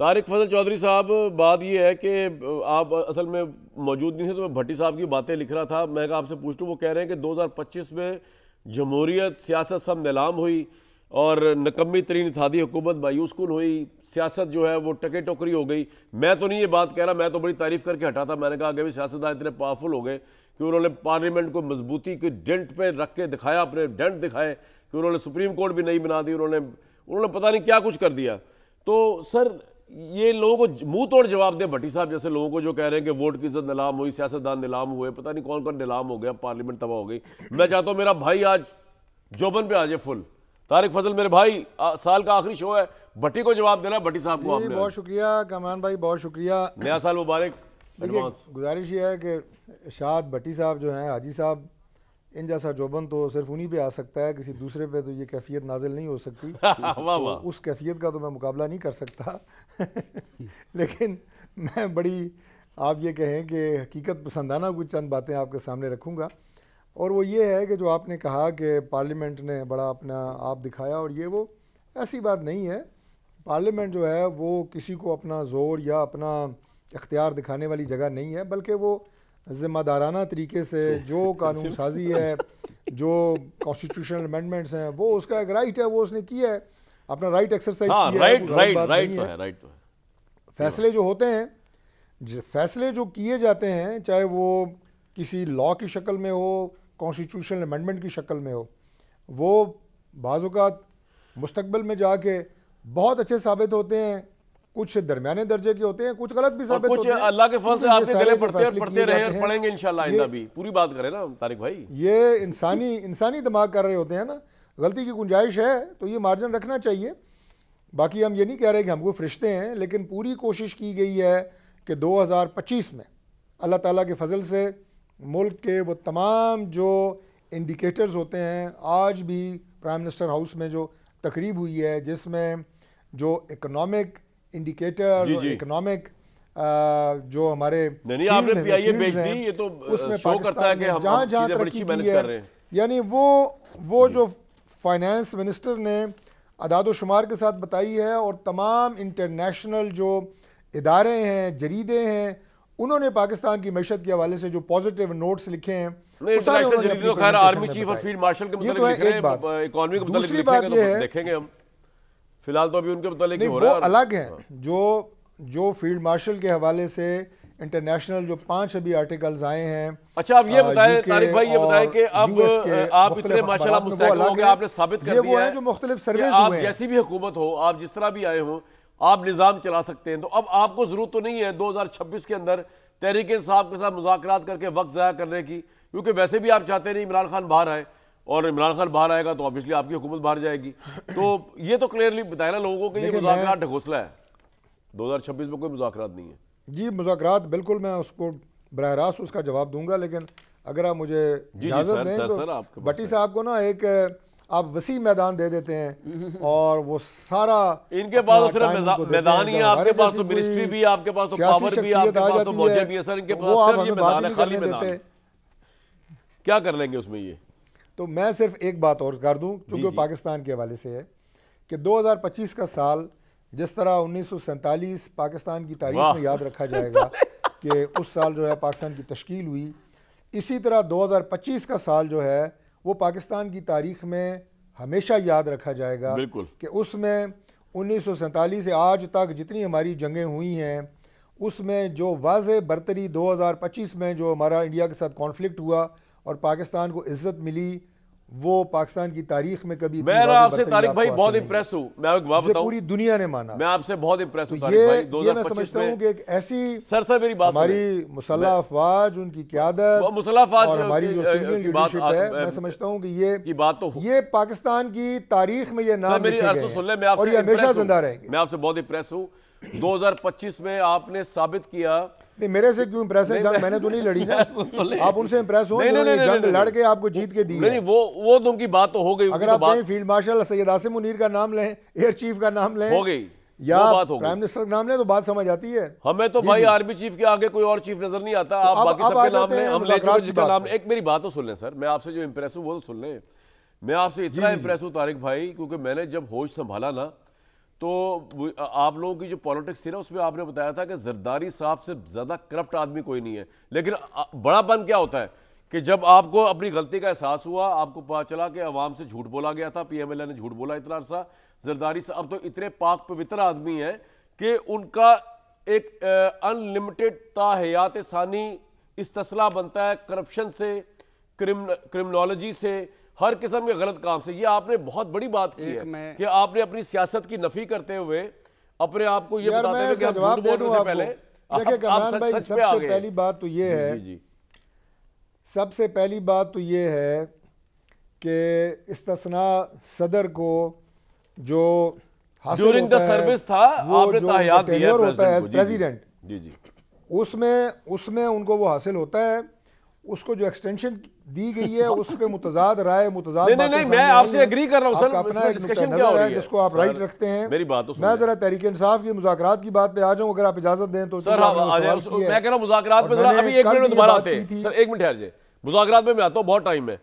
طارق فضل چودھری صاحب، بات یہ ہے کہ آپ اصل میں موجود نہیں تھے تو میں بھٹی صاحب کی باتیں لکھ رہا تھا. میں کہا آپ سے پوچھ لوں. وہ کہہ رہے ہیں کہ 2025 میں جمہوریت سیاست سب نیلام ہوئی اور نکمی ترین اتحادی حکومت مایوس کن ہوئی. سیاست جو ہے وہ ٹکے ٹوکری ہو گئی. میں تو نہیں یہ بات کہہ رہا، میں تو بڑی تعریف کر کے ہٹا تھا. میں نے کہا کہ بھی سیاستدان اتنے پاورفل ہو گئے کہ انہوں نے پارلیمنٹ کو مضبوطی کے ڈنٹ پہ رکھ کے دکھایا، اپنے ڈنٹ دکھائے کہ انہوں نے سپریم کورٹ بھی نہیں بنا دی، انہوں نے پتہ نہیں کیا کچھ کر دیا. تو سر یہ لوگوں کو منہ توڑ جواب دیں بھٹی صاحب جیسے لوگوں کو جو کہہ رہے ہیں کہ ووٹ کی عزت نیلام ہوئی، سیاستدان نیلام ہوئے، پتہ نہیں کون کون نیلام ہو گیا، پارلیمنٹ تباہ ہو گئی. میں چاہتا ہوں میرا بھائی آج جوبن پہ آ جائے فل. طارق فضل میرے بھائی، سال کا آخری شو ہے، بھٹی کو جواب دینا ہے. بھٹی صاحب کو آپ نے بہت شکریہ کامران بھائی، بہت شکریہ. نیا سال مبارک. گزارش یہ ہے کہ اشاد بھٹی صاحب جو ہیں، حاجی صاحب، ان جیسا جوبن تو صرف انہی پہ آ سکتا ہے، کسی دوسرے پہ تو یہ کیفیت نازل نہیں ہو سکتی. اس کیفیت کا تو میں مقابلہ نہیں کر سکتا. لیکن میں بڑی آپ یہ کہیں کہ حقیقت پسندانہ کچھ چند باتیں آپ کے سامنے رکھوں گا. اور وہ یہ ہے کہ جو آپ نے کہا کہ پارلیمنٹ نے بڑا اپنا آپ دکھایا، اور یہ وہ ایسی بات نہیں ہے. پارلیمنٹ جو ہے وہ کسی کو اپنا زور یا اپنا اختیار دکھانے والی جگہ نہیں ہے، بلکہ وہ ذمہ دارانہ طریقے سے جو قانون سازی ہے، جو کانسٹیٹیوشنل امینڈمنٹس ہیں، وہ اس کا ایک رائٹ ہے، وہ اس نے کیا ہے، اپنا رائٹ ایکسرسائز کیا ہے. فیصلے جو ہوتے ہیں، فیصلے جو کیے جاتے ہیں، چاہے وہ کسی لا کی شکل میں ہو، کانسٹیٹیوشنل امینڈمنٹ کی شکل میں ہو، وہ بعض اوقات مستقبل میں جا کے بہت اچھے ثابت ہوتے ہیں، کچھ درمیانے درجے کے ہوتے ہیں، کچھ غلط بھی ثابت ہوتے ہیں. اللہ کے فضل سے آپ کے گلے پڑھتے رہے اور پڑھیں گے انشاءاللہ. آئندہ بھی پوری بات کریں نا طارق بھائی. یہ انسانی دماغ کر رہے ہوتے ہیں نا. غلطی کی گنجائش ہے تو یہ مارجن رکھنا چاہیے. باقی ہم یہ نہیں کہہ رہے کہ ہم کو فرشتے ہیں، لیکن پوری کوشش کی گئی ہے کہ 2025 میں اللہ تعالیٰ کے فضل سے ملک کے وہ تمام جو انڈیکیٹرز ہوتے ہیں، آج بھی پرائم منسٹر ہاؤس میں جو تقریب ہوئی ہے جس میں جو اکنامک انڈیکیٹر، اکنامک جو ہمارے اس میں پاکستان میں جہاں جہاں ترقی کی ہے، یعنی وہ جو فائنانس منسٹر نے اعداد و شمار کے ساتھ بتائی ہے، اور تمام انٹرنیشنل جو ادارے ہیں، جریدے ہیں، انہوں نے پاکستان کی معیشت کے حوالے سے جو پازیٹیو نوٹس لکھے ہیں، دوسری بات یہ ہے فی الحال تو ابھی ان کے متعلق وہ الگ ہیں جو فیلڈ مارشل کے حوالے سے انٹرنیشنل جو 5 ابھی آرٹیکلز آئے ہیں. اچھا اب یہ بتائیں طارق بھائی، یہ بتائیں کہ اب آپ اتنے ماشاءاللہ مستحکم ہو گئے، آپ نے ثابت کر دیا ہے جو مختلف سرویز آپ جیسی بھی حکومت ہو، آپ جس طرح بھی آئے ہوں، آپ نظام چلا سکتے ہیں. تو اب آپ کو ضرورت تو نہیں ہے 2026 کے اندر تحریک انصاف کے ساتھ مذاکرات کر کے وقت ضائع کرنے کی، کیونکہ ویسے بھی آپ چاہتے نہیں عمران خان باہر آئے، اور عمران خان باہر آئے گا تو آبویسلی آپ کی حکومت باہر جائے گی. تو یہ تو کلیئرلی بتائے نا لوگوں کو کہ یہ مذاکرات ڈھکوسلا ہے، 2026 میں کوئی مذاکرات نہیں ہے. جی مذاکرات بالکل، میں اس کو براہ راست اس کا جواب دوں گا، لیکن اگر آپ مجھے اجازت دیں تو بھٹی صاحب کو نا ایک آپ وسیع میدان دے دیتے ہیں، اور وہ سارا ان کے پاس صرف میدان ہی ہے، آپ کے پاس تو منسٹری بھی ہے، آپ کے پاس تو پاور بھی ہے، آپ کے پاس تو موجے بھی ہے. سر ان کے پاس صرف یہ میدان ہے، خالی میدان ہے. کیا کر لیں گے اس میں؟ یہ تو میں صرف ایک بات اور کر دوں چونکہ پاکستان کے حوالے سے ہے کہ 2025 کا سال جس طرح 1947 پاکستان کی تاریخ میں یاد رکھا جائے گا کہ اس سال جو ہے پاکستان کی تشکیل ہوئی، اسی طرح 2025 کا سال جو ہے وہ پاکستان کی تاریخ میں ہمیشہ یاد رکھا جائے گا کہ اس میں 1947 سے آج تک جتنی ہماری جنگیں ہوئی ہیں، اس میں جو واضح برتری 2025 میں جو ہمارا انڈیا کے ساتھ کانفلکٹ ہوا اور پاکستان کو عزت ملی، وہ پاکستان کی تاریخ میں کبھی میں آپ سے طارق بھائی بہت امپریس ہوں. میں ایک بات بتاؤں، پوری دنیا نے مانا. میں آپ سے بہت امپریس ہوں طارق بھائی. یہ میں سمجھتا ہوں کہ ایک ایسی میری بات ہماری مسلح افواج، ان کی قیادت اور ہماری جو سیونئر لیڈرشپ ہے، میں سمجھتا ہوں کہ یہ پاکستان کی تاریخ میں یہ نام لکھے گئے ہیں اور یہ ہمیشہ زندہ رہیں گے. میں آپ سے بہت امپریس ہوں. 2025 میں آپ نے ثابت کیا. نہیں میرے سے کیوں امپریس ہے؟ جنگ میں نے تو نہیں لڑی نا. آپ ان سے امپریس ہوں جو جنگ لڑ کے آپ کو جیت کے دی ہے. نہیں وہ تو ان کی بات تو ہو گئی. اگر آپ کہیں فیلڈ مارشل سید عاصم منیر کا نام لیں، ایئر چیف کا نام لیں، ہو گئی یا پرائم منسٹر کا نام لیں، تو بات سمجھ آتی ہے. ہمیں تو بھائی آرمی چیف کے آگے کوئی اور چیف نظر نہیں آتا. آپ باقی سب کے نام لیں، ہم لے چکے جس کا نام. ایک میری بات تو سن لیں سر، میں آپ سے جو امپریس ہوں وہ تو سن لیں. میں آپ سے اتنا امپریس ہوں طارق بھائی کیونکہ میں نے جب ہوش سنبھالا نا تو آپ لوگوں کی جو پالیٹکس تھی نا اس میں آپ نے بتایا تھا کہ زرداری صاحب سے زیادہ کرپٹ آدمی کوئی نہیں ہے، لیکن بڑا پن کیا ہوتا ہے کہ جب آپ کو اپنی غلطی کا احساس ہوا، آپ کو پتا چلا کہ عوام سے جھوٹ بولا گیا تھا، پی ایم ایل اے نے جھوٹ بولا اتنا عرصہ، زرداری صاحب تو اتنے پاک پوتر آدمی ہیں کہ ان کا ایک ان لمیٹڈ تا حیات ثانی استصلاح بنتا ہے کرپشن سے، کرمنالوجی سے، ہر قسم کے غلط کام سے. یہ آپ نے بہت بڑی بات کی ہے کہ آپ نے اپنی سیاست کی نفی کرتے ہوئے اپنے آپ کو یہ بتاتے ہوئے کہ ہم جھوٹ بولنے سے پہلے دیکھیں کامران بھائی سب سے پہلی بات تو یہ ہے سب سے پہلی بات تو یہ ہے کہ استثناء صدر کو جو حاصل ہوتا ہے وہ جو ٹینیور ہوتا ہے ایز پریزیڈنٹ، اس میں ان کو وہ حاصل ہوتا ہے. اس کو جو ایکسٹینشن دی گئی ہے اس پہ متضاد رائے متضاد نہیں میں آپ سے ایگری کر رہا ہوں سر، اپنا ایک نقطہ نظر ہے جس کو آپ رائٹ رکھتے ہیں. میں ذرا تحریک انصاف کی مذاکرات کی بات پہ آ جاؤں اگر آپ اجازت دیں تو. سر میں کہہ رہا ہوں مذاکرات میں ابھی 1 منٹ میں دوبارہ آتے ہیں سر، 1 منٹ ٹھہر جائے، مذاکرات میں آتا ہوں، بہت ٹائم ہے.